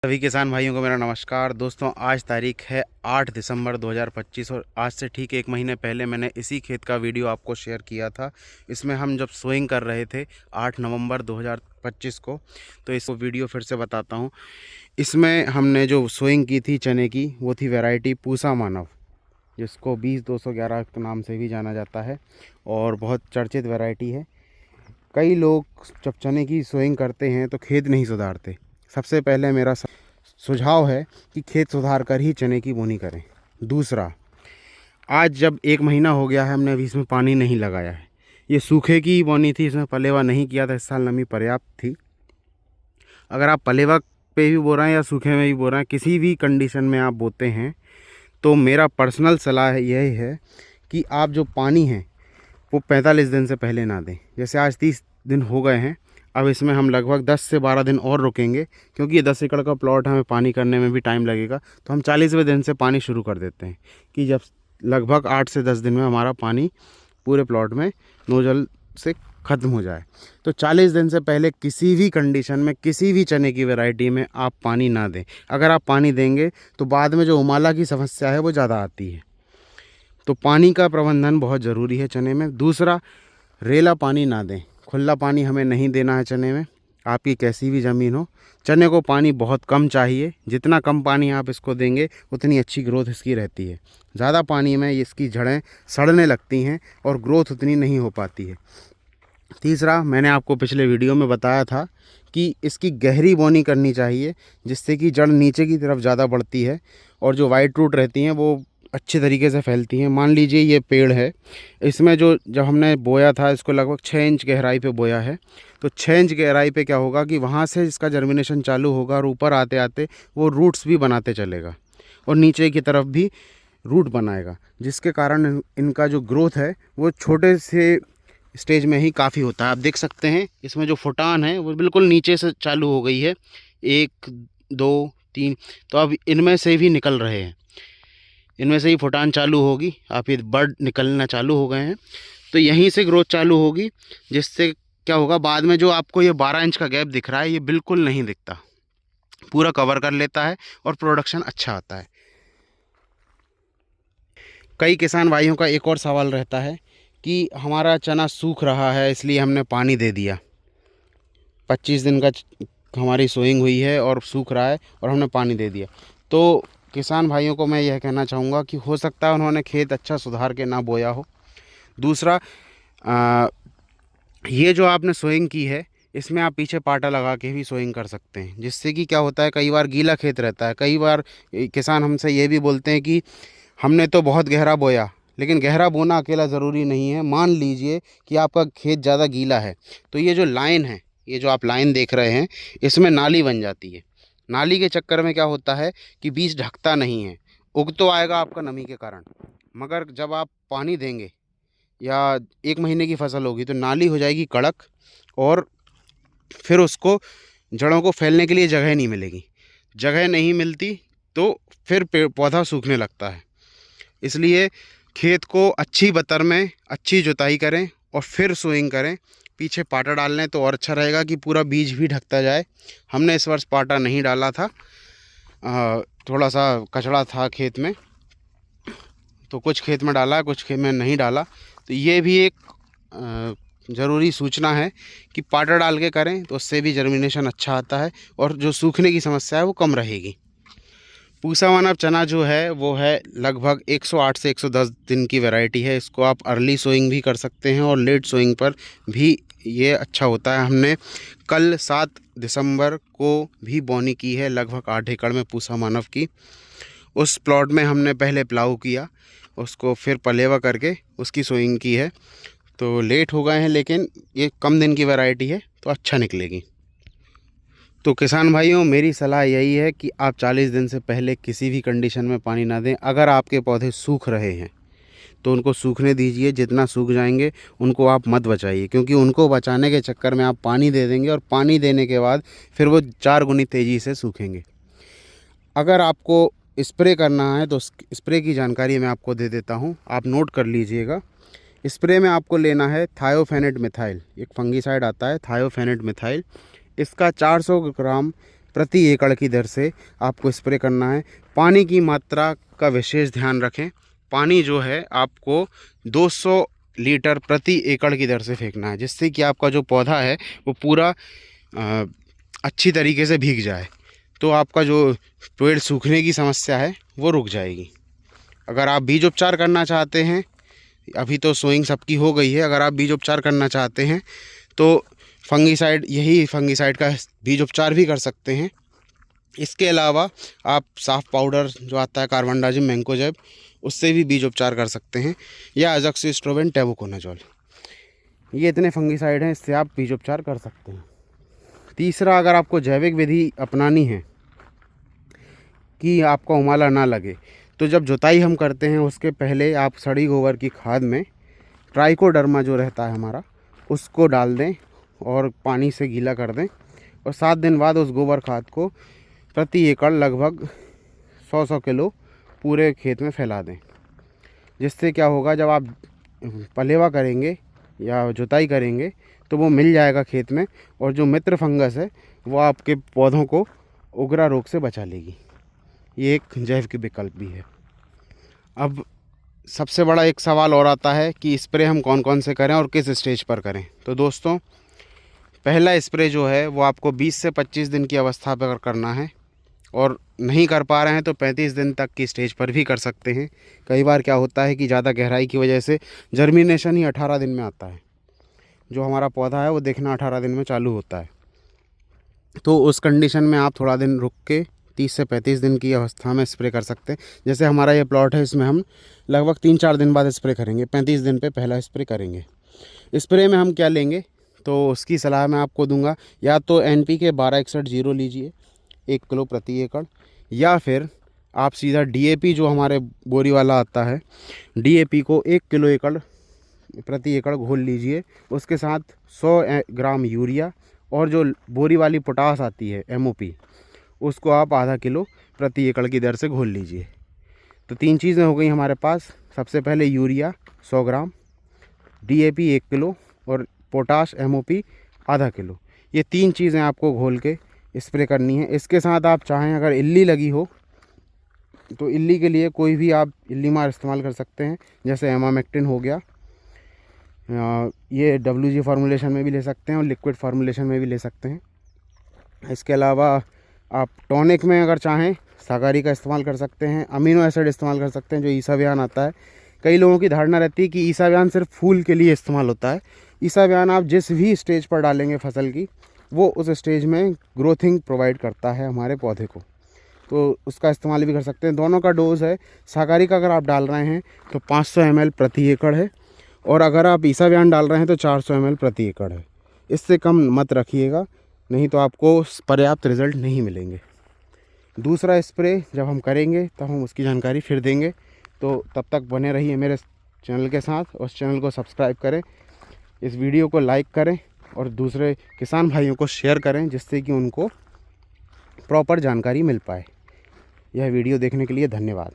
सभी किसान भाइयों को मेरा नमस्कार। दोस्तों, आज तारीख है 8 दिसंबर 2025 और आज से ठीक एक महीने पहले मैंने इसी खेत का वीडियो आपको शेयर किया था। इसमें हम जब सोइंग कर रहे थे 8 नवंबर 2025 को, तो इसको वीडियो फिर से बताता हूं। इसमें हमने जो सोइंग की थी चने की, वो थी वैरायटी पूसा मानव, जिसको 20-211 के नाम से भी जाना जाता है और बहुत चर्चित वैरायटी है। कई लोग जब चने की सोइंग करते हैं तो खेत नहीं सुधारते। सबसे पहले मेरा सुझाव है कि खेत सुधार कर ही चने की बोनी करें। दूसरा, आज जब एक महीना हो गया है, हमने अभी इसमें पानी नहीं लगाया है। ये सूखे की बोनी थी, इसमें पलेवा नहीं किया था। इस साल नमी पर्याप्त थी। अगर आप पलेवा पे भी बो रहे हैं या सूखे में भी बो रहे हैं, किसी भी कंडीशन में आप बोते हैं, तो मेरा पर्सनल सलाह यही है कि आप जो पानी है वो 45 दिन से पहले ना दें। जैसे आज 30 दिन हो गए हैं, अब इसमें हम लगभग 10 से 12 दिन और रुकेंगे, क्योंकि ये 10 एकड़ का प्लॉट हमें पानी करने में भी टाइम लगेगा। तो हम 40वें दिन से पानी शुरू कर देते हैं कि जब लगभग 8 से 10 दिन में हमारा पानी पूरे प्लॉट में नोजल से ख़त्म हो जाए। तो 40 दिन से पहले किसी भी कंडीशन में किसी भी चने की वैरायटी में आप पानी ना दें। अगर आप पानी देंगे तो बाद में जो उमाला की समस्या है वो ज़्यादा आती है। तो पानी का प्रबंधन बहुत ज़रूरी है चने में। दूसरा, रेला पानी ना दें। खुला पानी हमें नहीं देना है चने में, आपकी कैसी भी ज़मीन हो। चने को पानी बहुत कम चाहिए। जितना कम पानी आप इसको देंगे उतनी अच्छी ग्रोथ इसकी रहती है। ज़्यादा पानी में इसकी जड़ें सड़ने लगती हैं और ग्रोथ उतनी नहीं हो पाती है। तीसरा, मैंने आपको पिछले वीडियो में बताया था कि इसकी गहरी बोनी करनी चाहिए, जिससे कि जड़ नीचे की तरफ ज़्यादा बढ़ती है और जो वाइट रूट रहती हैं वो अच्छे तरीके से फैलती हैं। मान लीजिए ये पेड़ है, इसमें जो जब हमने बोया था इसको लगभग 6 इंच गहराई पे बोया है। तो 6 इंच गहराई पे क्या होगा कि वहाँ से इसका जर्मिनेशन चालू होगा और ऊपर आते आते वो रूट्स भी बनाते चलेगा और नीचे की तरफ भी रूट बनाएगा, जिसके कारण इनका जो ग्रोथ है वो छोटे से स्टेज में ही काफ़ी होता है। आप देख सकते हैं इसमें जो फुटान है वो बिल्कुल नीचे से चालू हो गई है, 1 2 3। तो अब इनमें से भी निकल रहे हैं, इनमें से ही फुटान चालू होगी। आप ये बर्ड निकलना चालू हो गए हैं, तो यहीं से ग्रोथ चालू होगी, जिससे क्या होगा, बाद में जो आपको ये 12 इंच का गैप दिख रहा है ये बिल्कुल नहीं दिखता, पूरा कवर कर लेता है और प्रोडक्शन अच्छा आता है। कई किसान भाइयों का एक और सवाल रहता है कि हमारा चना सूख रहा है इसलिए हमने पानी दे दिया। 25 दिन का हमारी सोइंग हुई है और सूख रहा है और हमने पानी दे दिया। तो किसान भाइयों को मैं यह कहना चाहूँगा कि हो सकता है उन्होंने खेत अच्छा सुधार के ना बोया हो। दूसरा, ये जो आपने सोइंग की है इसमें आप पीछे पाटा लगा के भी सोइंग कर सकते हैं, जिससे कि क्या होता है, कई बार गीला खेत रहता है। कई बार किसान हमसे ये भी बोलते हैं कि हमने तो बहुत गहरा बोया, लेकिन गहरा बोना अकेला ज़रूरी नहीं है। मान लीजिए कि आपका खेत ज़्यादा गीला है, तो ये जो लाइन है, ये जो आप लाइन देख रहे हैं, इसमें नाली बन जाती है। नाली के चक्कर में क्या होता है कि बीज ढकता नहीं है, उग तो आएगा आपका नमी के कारण, मगर जब आप पानी देंगे या 1 महीने की फसल होगी तो नाली हो जाएगी कड़क और फिर उसको जड़ों को फैलने के लिए जगह नहीं मिलेगी। जगह नहीं मिलती तो फिर पौधा सूखने लगता है। इसलिए खेत को अच्छी बतर में अच्छी जुताई करें और फिर सोइंग करें। पीछे पाटा डाल लें तो और अच्छा रहेगा कि पूरा बीज भी ढकता जाए। हमने इस वर्ष पाटा नहीं डाला था, थोड़ा सा कचड़ा था खेत में, तो कुछ खेत में डाला, कुछ खेत में नहीं डाला। तो ये भी एक ज़रूरी सूचना है कि पाटा डाल के करें तो उससे भी जर्मिनेशन अच्छा आता है और जो सूखने की समस्या है वो कम रहेगी। पूसा मानव चना जो है वो है लगभग 108 से 110 दिन की वैरायटी है। इसको आप अर्ली सोइंग भी कर सकते हैं और लेट सोइंग पर भी ये अच्छा होता है। हमने कल 7 दिसंबर को भी बोनी की है, लगभग 8 एकड़ में पूसा मानव की। उस प्लॉट में हमने पहले प्लाऊ किया, उसको फिर पलेवा करके उसकी सोइंग की है। तो लेट हो गए हैं, लेकिन ये कम दिन की वैरायटी है तो अच्छा निकलेगी। तो किसान भाइयों, मेरी सलाह यही है कि आप 40 दिन से पहले किसी भी कंडीशन में पानी ना दें। अगर आपके पौधे सूख रहे हैं तो उनको सूखने दीजिए। जितना सूख जाएंगे उनको आप मत बचाइए, क्योंकि उनको बचाने के चक्कर में आप पानी दे देंगे और पानी देने के बाद फिर वो 4 गुनी तेज़ी से सूखेंगे। अगर आपको स्प्रे करना है तो स्प्रे की जानकारी मैं आपको दे देता हूँ, आप नोट कर लीजिएगा। स्प्रे में आपको लेना है थायोफेनेट मिथाइल, एक फंगीसाइड आता है थायोफेनेट मिथाइल। इसका 400 ग्राम प्रति एकड़ की दर से आपको स्प्रे करना है। पानी की मात्रा का विशेष ध्यान रखें। पानी जो है आपको 200 लीटर प्रति एकड़ की दर से फेंकना है, जिससे कि आपका जो पौधा है वो पूरा अच्छी तरीके से भीग जाए, तो आपका जो पेड़ सूखने की समस्या है वो रुक जाएगी। अगर आप बीज उपचार करना चाहते हैं, अभी तो सोइंग सबकी हो गई है, अगर आप बीज उपचार करना चाहते हैं तो फंगीसाइड, यही फंगीसाइड का बीज उपचार भी कर सकते हैं। इसके अलावा आप साफ पाउडर जो आता है कार्बनडाजिम, मैंकोजेब, उससे भी बीज उपचार कर सकते हैं, या अजोक्सिस्ट्रोबिन, टेबुकोनाजोल। ये इतने फंगीसाइड हैं, इससे आप बीज उपचार कर सकते हैं। तीसरा, अगर आपको जैविक विधि अपनानी है कि आपका उमाला ना लगे, तो जब जुताई हम करते हैं उसके पहले आप सड़ी गोबर की खाद में ट्राइकोडर्मा जो रहता है हमारा, उसको डाल दें और पानी से गीला कर दें, और 7 दिन बाद उस गोबर खाद को प्रति एकड़ लगभग 100 किलो पूरे खेत में फैला दें। जिससे क्या होगा, जब आप पलेवा करेंगे या जुताई करेंगे तो वो मिल जाएगा खेत में, और जो मित्र फंगस है वो आपके पौधों को उगरा रोग से बचा लेगी। ये एक जैविक विकल्प भी है। अब सबसे बड़ा एक सवाल और आता है कि स्प्रे हम कौन कौन से करें और किस स्टेज पर करें। तो दोस्तों, पहला स्प्रे जो है वो आपको 20 से 25 दिन की अवस्था पर करना है, और नहीं कर पा रहे हैं तो 35 दिन तक की स्टेज पर भी कर सकते हैं। कई बार क्या होता है कि ज़्यादा गहराई की वजह से जर्मिनेशन ही 18 दिन में आता है। जो हमारा पौधा है वो देखना 18 दिन में चालू होता है। तो उस कंडीशन में आप थोड़ा दिन रुक के 30 से 35 दिन की अवस्था में स्प्रे कर सकते हैं। जैसे हमारा ये प्लॉट है, इसमें हम लगभग 3-4 दिन बाद स्प्रे करेंगे, 35 दिन पे पहला स्प्रे करेंगे। स्प्रे में हम क्या लेंगे तो उसकी सलाह मैं आपको दूंगा। या तो NPK 1261 लीजिए 1 किलो प्रति एकड़, या फिर आप सीधा DAP जो हमारे बोरी वाला आता है, DAP को 1 किलो एकड़ प्रति एकड़ घोल लीजिए। उसके साथ 100 ग्राम यूरिया, और जो बोरी वाली पोटास आती है MOP, उसको आप आधा किलो प्रति एकड़ की दर से घोल लीजिए। तो 3 चीज़ें हो गई हमारे पास। सबसे पहले यूरिया 100 ग्राम, DAP 1 किलो, और पोटाश MOP आधा किलो। ये 3 चीज़ें आपको घोल के स्प्रे करनी है। इसके साथ आप चाहें, अगर इल्ली लगी हो तो इल्ली के लिए कोई भी आप इल्ली मार इस्तेमाल कर सकते हैं, जैसे एमामेक्टिन हो गया। ये WG फार्मूलेशन में भी ले सकते हैं और लिक्विड फार्मूलेशन में भी ले सकते हैं। इसके अलावा आप टॉनिक में अगर चाहें सागारी का इस्तेमाल कर सकते हैं, अमीनो एसिड इस्तेमाल कर सकते हैं जो ईसाव्यान आता है। कई लोगों की धारणा रहती है कि ईसाव्यान सिर्फ फूल के लिए इस्तेमाल होता है। ईसाव्यान आप जिस भी स्टेज पर डालेंगे फसल की, वो उस स्टेज में ग्रोथिंग प्रोवाइड करता है हमारे पौधे को, तो उसका इस्तेमाल भी कर सकते हैं। दोनों का डोज है, सागारी का अगर आप डाल रहे हैं तो 500 ml प्रति एकड़ है, और अगर आप ईसाव्यान डाल रहे हैं तो 400 ml प्रति एकड़ है। इससे कम मत रखिएगा, नहीं तो आपको पर्याप्त रिज़ल्ट नहीं मिलेंगे। दूसरा स्प्रे जब हम करेंगे तब हम उसकी जानकारी फिर देंगे। तो तब तक बने रहिए मेरे चैनल के साथ, और चैनल को सब्सक्राइब करें, इस वीडियो को लाइक करें, और दूसरे किसान भाइयों को शेयर करें, जिससे कि उनको प्रॉपर जानकारी मिल पाए। यह वीडियो देखने के लिए धन्यवाद।